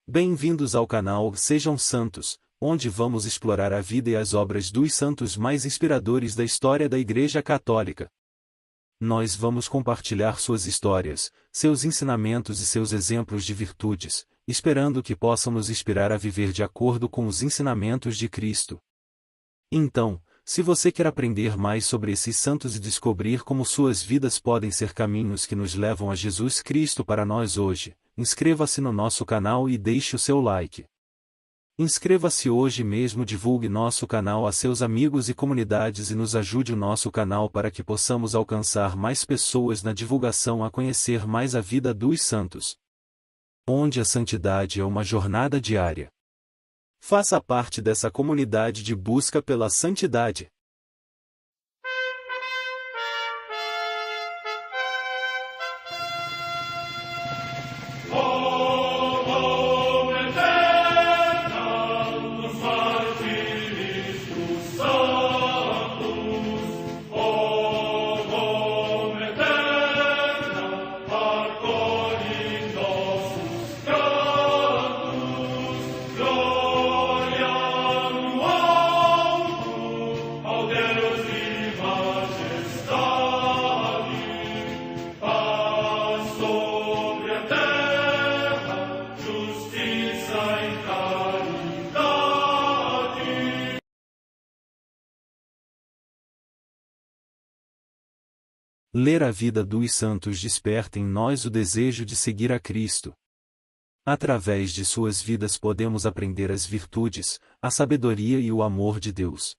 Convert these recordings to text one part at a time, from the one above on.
Bem-vindos ao canal Sejam Santos, onde vamos explorar a vida e as obras dos santos mais inspiradores da história da Igreja Católica. Nós vamos compartilhar suas histórias, seus ensinamentos e seus exemplos de virtudes, esperando que possam nos inspirar a viver de acordo com os ensinamentos de Cristo. Então, se você quer aprender mais sobre esses santos e descobrir como suas vidas podem ser caminhos que nos levam a Jesus Cristo para nós hoje, inscreva-se no nosso canal e deixe o seu like. Inscreva-se hoje mesmo, divulgue nosso canal a seus amigos e comunidades e nos ajude o nosso canal para que possamos alcançar mais pessoas na divulgação a conhecer mais a vida dos santos. Onde a santidade é uma jornada diária. Faça parte dessa comunidade de busca pela santidade. Ler a vida dos santos desperta em nós o desejo de seguir a Cristo. Através de suas vidas podemos aprender as virtudes, a sabedoria e o amor de Deus.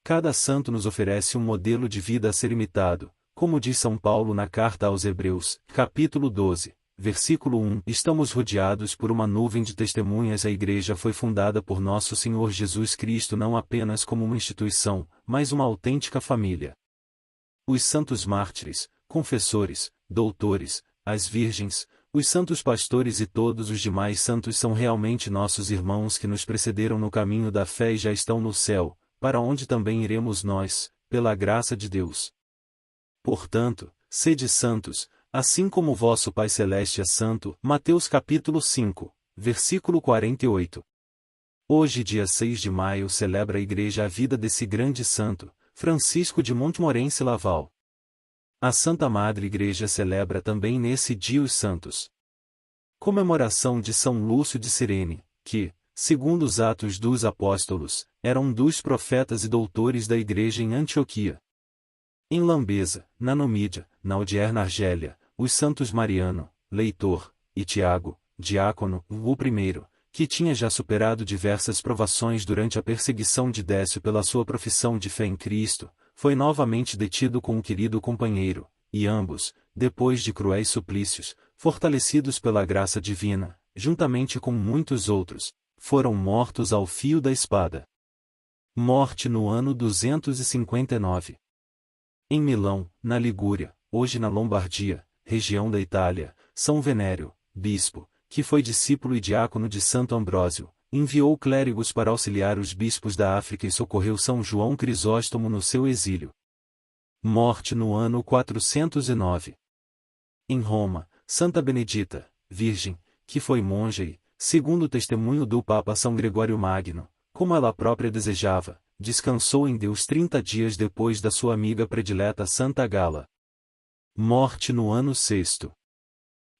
Cada santo nos oferece um modelo de vida a ser imitado, como diz São Paulo na carta aos Hebreus, capítulo 12, versículo 1. Estamos rodeados por uma nuvem de testemunhas. A Igreja foi fundada por nosso Senhor Jesus Cristo não apenas como uma instituição, mas uma autêntica família. Os santos mártires, confessores, doutores, as virgens, os santos pastores e todos os demais santos são realmente nossos irmãos que nos precederam no caminho da fé e já estão no céu, para onde também iremos nós, pela graça de Deus. Portanto, sede santos, assim como vosso Pai Celeste é santo. Mateus capítulo 5, versículo 48. Hoje, dia 6 de maio, celebra a Igreja a vida desse grande santo, Francisco de Montmorency Laval. A Santa Madre Igreja celebra também nesse dia os santos. Comemoração de São Lúcio de Cirene, que, segundo os Atos dos Apóstolos, era um dos profetas e doutores da Igreja em Antioquia. Em Lambesa, na Numídia, na Odierna Argélia, os santos Mariano, Leitor, e Tiago, diácono, o primeiro, que tinha já superado diversas provações durante a perseguição de Décio pela sua profissão de fé em Cristo, foi novamente detido com um querido companheiro, e ambos, depois de cruéis suplícios, fortalecidos pela graça divina, juntamente com muitos outros, foram mortos ao fio da espada. Morte no ano 259. Em Milão, na Ligúria, hoje na Lombardia, região da Itália, São Venério, bispo, que foi discípulo e diácono de Santo Ambrósio, enviou clérigos para auxiliar os bispos da África e socorreu São João Crisóstomo no seu exílio. Morte no ano 409. Em Roma, Santa Benedita, virgem, que foi monja e, segundo o testemunho do Papa São Gregório Magno, como ela própria desejava, descansou em Deus 30 dias depois da sua amiga predileta Santa Gala. Morte no ano 6.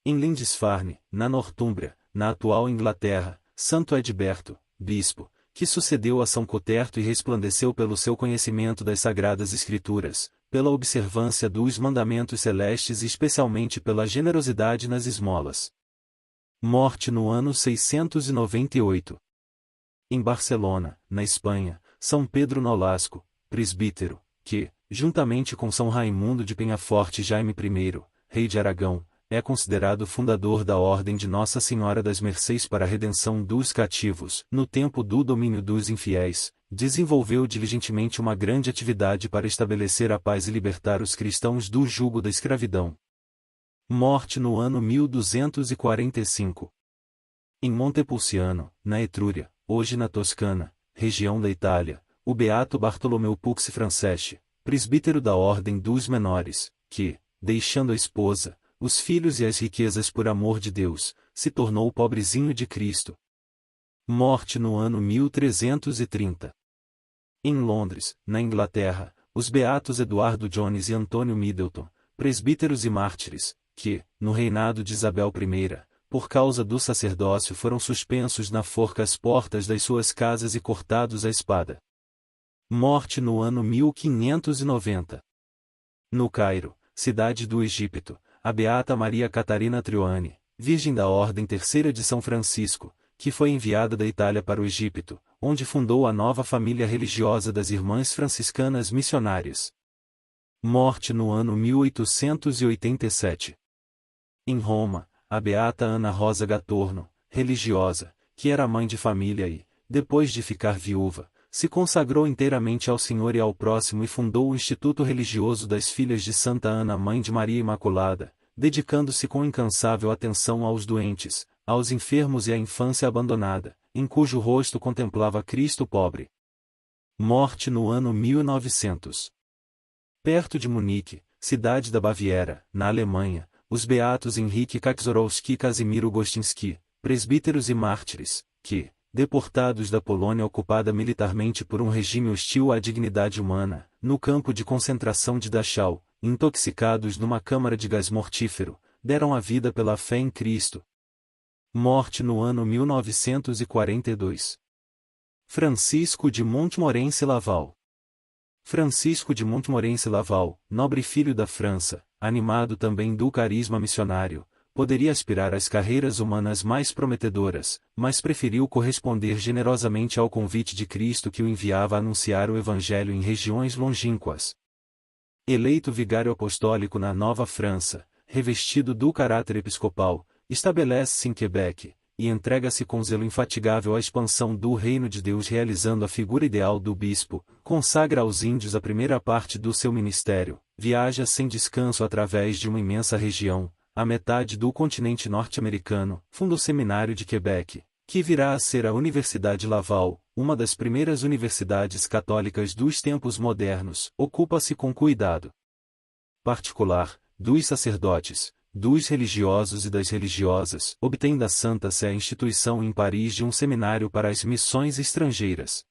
Em Lindisfarne, na Nortúmbria, na atual Inglaterra, Santo Edberto, bispo, que sucedeu a São Coterto e resplandeceu pelo seu conhecimento das Sagradas Escrituras, pela observância dos mandamentos celestes e especialmente pela generosidade nas esmolas. Morte no ano 698. Em Barcelona, na Espanha, São Pedro Nolasco, presbítero, que, juntamente com São Raimundo de Penhaforte e Jaime I, rei de Aragão, é considerado fundador da Ordem de Nossa Senhora das Mercês para a redenção dos cativos. No tempo do domínio dos infiéis, desenvolveu diligentemente uma grande atividade para estabelecer a paz e libertar os cristãos do jugo da escravidão. Morte no ano 1245. Em Montepulciano, na Etrúria, hoje na Toscana, região da Itália, o beato Bartolomeu Pucci Franceschi, presbítero da Ordem dos Menores, que, deixando a esposa, os filhos e as riquezas por amor de Deus, se tornou o pobrezinho de Cristo. Morte no ano 1330. Em Londres, na Inglaterra, os beatos Eduardo Jones e Antônio Middleton, presbíteros e mártires, que, no reinado de Isabel I, por causa do sacerdócio foram suspensos na forca às portas das suas casas e cortados à espada. Morte no ano 1590. No Cairo, cidade do Egito, a beata Maria Catarina Trioane, virgem da Ordem Terceira de São Francisco, que foi enviada da Itália para o Egito, onde fundou a nova família religiosa das Irmãs Franciscanas Missionárias. Morte no ano 1887. Em Roma, a beata Ana Rosa Gatorno, religiosa, que era mãe de família e, depois de ficar viúva, se consagrou inteiramente ao Senhor e ao próximo e fundou o Instituto Religioso das Filhas de Santa Ana, Mãe de Maria Imaculada, dedicando-se com incansável atenção aos doentes, aos enfermos e à infância abandonada, em cujo rosto contemplava Cristo pobre. Morte no ano 1900. Perto de Munique, cidade da Baviera, na Alemanha, os beatos Henrique Kaczorowski e Casimiro Gostinski, presbíteros e mártires, que, deportados da Polônia ocupada militarmente por um regime hostil à dignidade humana, no campo de concentração de Dachau, intoxicados numa câmara de gás mortífero, deram a vida pela fé em Cristo. Morte no ano 1942. Francisco de Montmorency Laval. Francisco de Montmorency Laval, nobre filho da França, animado também do carisma missionário, poderia aspirar às carreiras humanas mais prometedoras, mas preferiu corresponder generosamente ao convite de Cristo que o enviava a anunciar o Evangelho em regiões longínquas. Eleito vigário apostólico na Nova França, revestido do caráter episcopal, estabelece-se em Quebec, e entrega-se com zelo infatigável à expansão do reino de Deus, realizando a figura ideal do bispo, consagra aos índios a primeira parte do seu ministério, viaja sem descanso através de uma imensa região, a metade do continente norte-americano, funda o Seminário de Quebec, que virá a ser a Universidade Laval, uma das primeiras universidades católicas dos tempos modernos, ocupa-se com cuidado particular, dos sacerdotes, dos religiosos e das religiosas, obtém da Santa Sé a instituição em Paris de um seminário para as missões estrangeiras.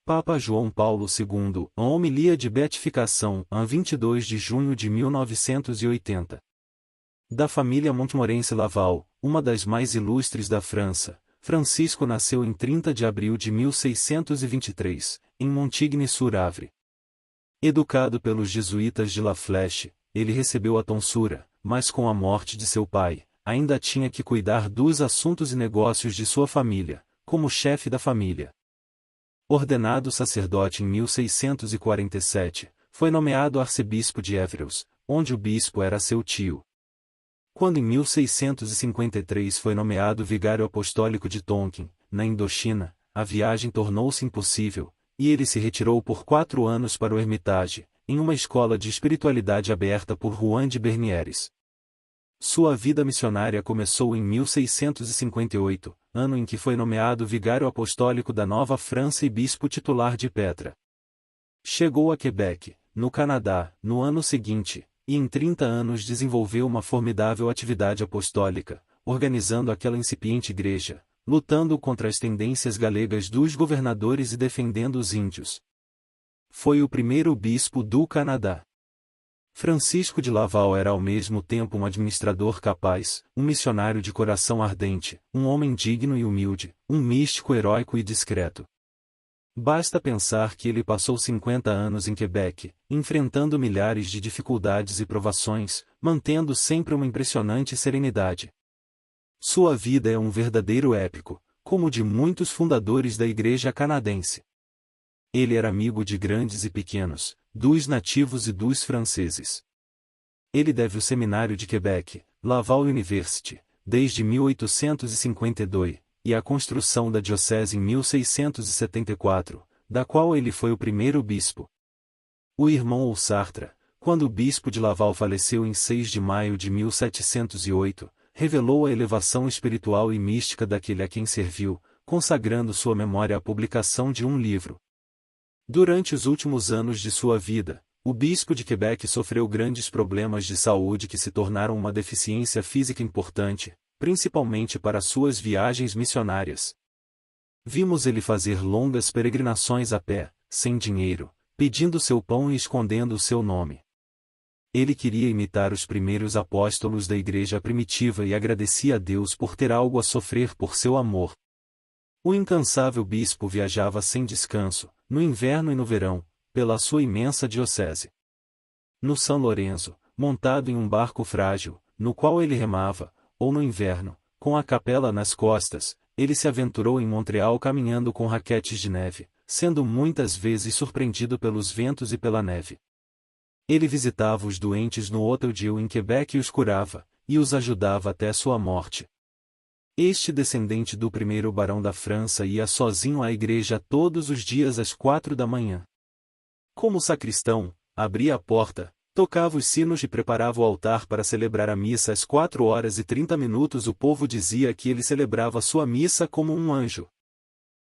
Papa João Paulo II, a homilia de beatificação, em 22 de junho de 1980. Da família Montmorency Laval, uma das mais ilustres da França, Francisco nasceu em 30 de abril de 1623, em Montigny-sur-Avre. Educado pelos jesuítas de La Flèche, ele recebeu a tonsura, mas com a morte de seu pai, ainda tinha que cuidar dos assuntos e negócios de sua família, como chefe da família. Ordenado sacerdote em 1647, foi nomeado arcebispo de Évreux, onde o bispo era seu tio. Quando em 1653 foi nomeado vigário apostólico de Tonkin, na Indochina, a viagem tornou-se impossível, e ele se retirou por 4 anos para o Hermitage, em uma escola de espiritualidade aberta por Juan de Bernieres. Sua vida missionária começou em 1658, ano em que foi nomeado vigário apostólico da Nova França e bispo titular de Petra. Chegou a Quebec, no Canadá, no ano seguinte, e em 30 anos desenvolveu uma formidável atividade apostólica, organizando aquela incipiente igreja, lutando contra as tendências galegas dos governadores e defendendo os índios. Foi o primeiro bispo do Canadá. Francisco de Laval era ao mesmo tempo um administrador capaz, um missionário de coração ardente, um homem digno e humilde, um místico heróico e discreto. Basta pensar que ele passou 50 anos em Quebec, enfrentando milhares de dificuldades e provações, mantendo sempre uma impressionante serenidade. Sua vida é um verdadeiro épico, como o de muitos fundadores da Igreja canadense. Ele era amigo de grandes e pequenos, dos nativos e dos franceses. Ele deve o Seminário de Quebec, Laval University, desde 1852, e a construção da diocese em 1674, da qual ele foi o primeiro bispo. O irmão Sartre, quando o bispo de Laval faleceu em 6 de maio de 1708, revelou a elevação espiritual e mística daquele a quem serviu, consagrando sua memória à publicação de um livro. Durante os últimos anos de sua vida, o bispo de Quebec sofreu grandes problemas de saúde que se tornaram uma deficiência física importante, principalmente para suas viagens missionárias. Vimos ele fazer longas peregrinações a pé, sem dinheiro, pedindo seu pão e escondendo o seu nome. Ele queria imitar os primeiros apóstolos da igreja primitiva e agradecia a Deus por ter algo a sofrer por seu amor. O incansável bispo viajava sem descanso, no inverno e no verão, pela sua imensa diocese. No São Lourenço, montado em um barco frágil, no qual ele remava, ou no inverno, com a capela nas costas, ele se aventurou em Montreal caminhando com raquetes de neve, sendo muitas vezes surpreendido pelos ventos e pela neve. Ele visitava os doentes no Hôtel Dieu em Quebec e os curava, e os ajudava até sua morte. Este descendente do primeiro barão da França ia sozinho à igreja todos os dias às 4 da manhã. Como sacristão, abria a porta, tocava os sinos e preparava o altar para celebrar a missa às 4h30. O povo dizia que ele celebrava sua missa como um anjo.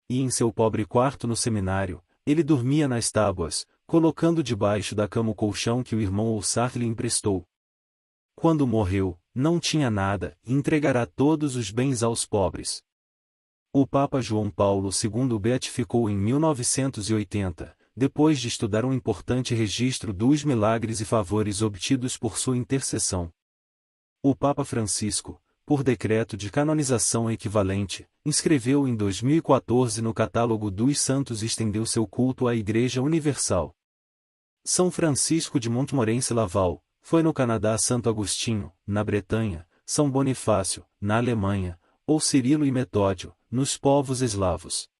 E em seu pobre quarto no seminário, ele dormia nas tábuas, colocando debaixo da cama o colchão que o irmão Oussard lhe emprestou. Quando morreu, não tinha nada, e entregará todos os bens aos pobres. O Papa João Paulo II o beatificou em 1980, depois de estudar um importante registro dos milagres e favores obtidos por sua intercessão. O Papa Francisco, por decreto de canonização equivalente, inscreveu-o em 2014 no catálogo dos santos e estendeu seu culto à Igreja Universal. São Francisco de Montmorency-Laval, foi no Canadá Santo Agostinho, na Bretanha, São Bonifácio, na Alemanha, ou Cirilo e Metódio, nos povos eslavos.